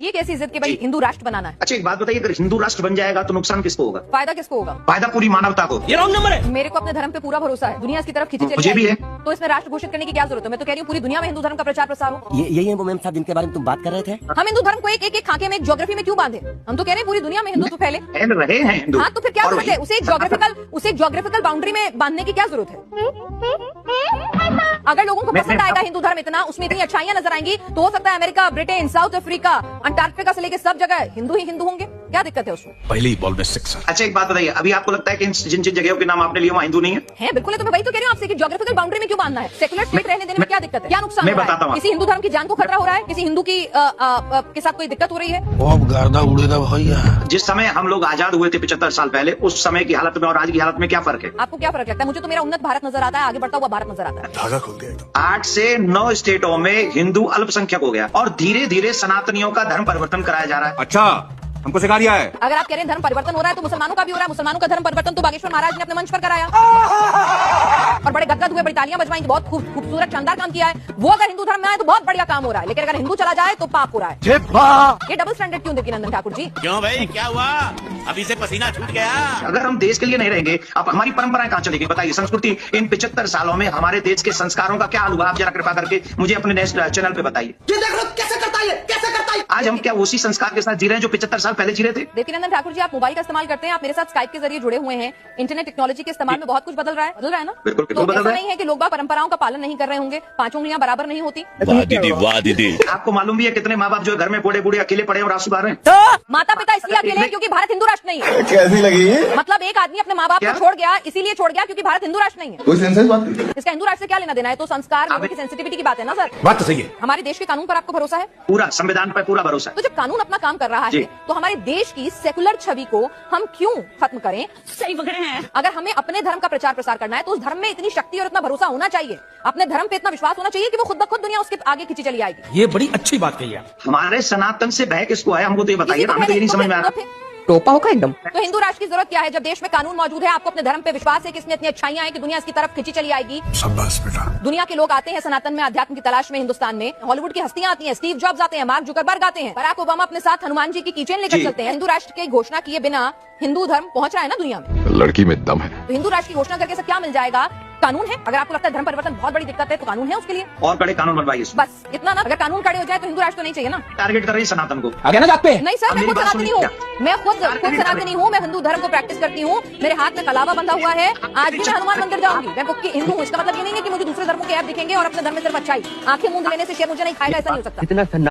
ये कैसी जिद कि भाई हिंदू राष्ट्र बनाना है? अच्छा एक बात बताइए, अगर हिंदू राष्ट्र बन जाएगा तो नुकसान किसको होगा? फायदा किसको होगा? फायदा पूरी मानवता को। ये रॉन्ग नंबर है। मेरे को अपने धर्म पे पूरा भरोसा है, दुनिया इसकी तरफ खींची चली मुझे भी है। तो इसमें राष्ट्र घोषित करने की क्या जरूरत है? मैं तो कह रही हूँ पूरी दुनिया में हिंदू धर्म का प्रचार प्रसार हो। यही है वो मैम साहब जिनके बारे में तुम बात कर रहे थे। हम हिंदू धर्म को एक एक खाके में, एक ज्योग्राफी में क्यों बांधे? हम तो कह रहे हैं पूरी दुनिया में हिंदुत्व फैले। फैल रहे हैं हिंदू। हाँ तो फिर क्या और जरूरत है? उसे एक ज्योग्राफिकल बाउंड्री में बांधने की क्या जरूरत है? अगर लोगों को पसंद आएगा हिंदू धर्म इतना, उसमें इतनी अच्छाइयां नजर आएंगी, तो हो सकता है America, Britain, south Africa, Antarctica से लेकर सब जगह हिंदू ही हिंदू होंगे। क्या दिक्कत है उसमें? पहली बॉल में सिक्स। अच्छा एक बात बताइए, अभी आपको लगता है कि जिन जिन जगहों के नाम आपने लिए वहाँ हिंदू नहीं है? बिल्कुल है, तो मैं वही तो कह रही हूँ आपसे कि ज्योग्राफिकल बाउंड्री में क्यों बांधना है? सेकुलर स्टेट रहने देने में क्या दिक्कत है? क्या नुकसान मैं हो रहा बताता है? हूँ। किसी हिंदू धर्म की जान को खतरा हो रहा है? किसी हिंदू की के साथ कोई दिक्कत हो रही है? अब गर्दा उड़ेगा भैया। जिस समय हम लोग आजाद हुए थे 75 साल पहले, उस समय की हालत में और आज की हालत में क्या फर्क है? आपको क्या फर्क लगता है? मुझे तो मेरा उन्नत भारत नजर आता है, आगे बढ़ता हुआ भारत नजर आता है। धागा खुल गया एकदम। 8 से 9 स्टेटों में हिंदू अल्पसंख्यक हो गया और धीरे धीरे सनातनियों का धर्म परिवर्तन कराया जा रहा है। अच्छा हमको सिखा दिया है। अगर आप कह रहे हैं धर्म परिवर्तन हो रहा है तो मुसलमानों का भी हो रहा है। मुसलमानों का धर्म परिवर्तन तो बागेश्वर महाराज ने अपने मंच पर कराया और बड़े गदगद हुए, बड़ी तालियां बजवाई, बहुत खूबसूरत शानदार काम किया है। वो अगर हिंदू धर्म में आए तो बहुत बढ़िया काम हो रहा है, लेकिन अगर हिंदू चला जाए तो पाप हो रहा है। ये डबल स्टैंडर्ड क्यों देवकीनंदन ठाकुर जी? क्यों भाई, क्या हुआ? अभी से पसीना छूट गया। अगर हम देश के लिए नहीं रहेंगे, अब हमारी परंपराएं कहाँ चलेगी? बताइए, संस्कृति इन 75 सालों में हमारे देश के संस्कारों का क्या हाल हुआ? आप जरा कृपा करके मुझे अपने नेक्स्ट चैनल पे बताइए। कैसे करता है, कैसे करता है? आज हम क्या उसी संस्कार के साथ जी रहे हैं जो 75 साल पहले जी रहे थे? देवकीनंदन ठाकुर जी, आप मोबाइल का इस्तेमाल करते हैं, आप मेरे साथ स्काइप के जरिए जुड़े हुए हैं। इंटरनेट टेक्नोलॉजी के इस्तेमाल में बहुत कुछ बदल रहा है ना? बिल्कुल तो बदल ऐसा रहा है। नहीं है कि लोग बाग परंपराओं का पालन नहीं कर रहे होंगे, 5 उंगलियां बराबर नहीं होती। वाह दीदी, वाह दीदी। आपको मालूम भी है कितने माँ बाप जो घर में बूढ़े बूढ़े अकेले पड़े और आंसू बहा रहे हैं? माता पिता इसलिए अकेले हैं क्योंकि भारत हिंदू राष्ट्र नहीं है। कैसी लगी? मतलब एक आदमी अपने माँ बाप को क्या? छोड़ गया, इसीलिए छोड़ गया क्योंकि भारत हिंदू राष्ट्र नहीं है। कोई सेंसेस बात नहीं। इसका हिंदू राष्ट्र से क्या लेना देना है? तो संस्कार, लोगों की सेंसिटिविटी की बात है ना सर। बात तो सही है। हमारे देश के कानून पर आपको भरोसा है? पूरा संविधान पर पूरा भरोसा है। तो जब कानून अपना काम कर रहा है जी। तो हमारे देश की सेकुलर छवि को हम क्यों खत्म करें? सही पकड़े हैं। अगर हमें अपने धर्म का प्रचार प्रसार करना है तो उस धर्म में इतनी शक्ति और इतना भरोसा होना चाहिए, अपने धर्म पे इतना विश्वास होना चाहिए कि वो खुद ब खुद दुनिया उसके आगे खींची चली आएगी। ये बड़ी अच्छी बात कही आप। हमारे सनातन से भय किसको है? हमको तो ये बताइए ना, हमें तो ये नहीं समझ में आ रहा। टोपा होगा एकदम। तो हिंदू राष्ट्र की जरूरत क्या है जब देश में कानून मौजूद है? आपको अपने धर्म पे विश्वास है कि इसमें इतनी अच्छाइयां हैं कि दुनिया इसकी तरफ खींची चली आएगी। शाबाश बेटा। दुनिया के लोग आते हैं सनातन में अध्यात्म की तलाश में हिंदुस्तान में। हॉलीवुड की हस्तियां आती हैं, स्टीव जॉब्स आते हैं, मार्क जुकरबर्ग आते हैं, बराक ओबामा अपने साथ हनुमान जी की कीचेन लेकर जी। चलते हैं। हिंदू राष्ट्र की घोषणा किए बिना हिंदू धर्म पहुंच रहा है ना दुनिया में। लड़की में दम है। तो हिंदू राष्ट्र की घोषणा करके सब क्या मिल जाएगा? कानून है। अगर आपको लगता है धर्म परिवर्तन बहुत बड़ी दिक्कत है तो कानून है उसके लिए। और कड़े कानून बनवाइए। बस इतना ना। अगर कानून कड़े हो जाए तो हिंदू राष्ट्र तो नहीं चाहिए ना। टारगेट कर रही है सनातन को। आगे ना जाते। नहीं सर, अब मैं मेरी खुद बात सनातनी सुनिए हूँ। मैं खुद सनातनी हूँ। मैं हिंदू धर्म को प्रैक्टिस करती हूँ। मेरे हाथ में कलावा बंधा हुआ है। आज भी मैं हनुमान मंदिर जाऊंगी। मैं पक्की हिंदू हूँ। इसका मतलब ये नहीं है कि मुझे दूसरे धर्मों के ऐप दिखेंगे और अपने धर्म में सिर्फ अच्छाई। आंखें मूंद लेने से शेर मुझे नहीं खाएगा, ऐसा नहीं हो सकता।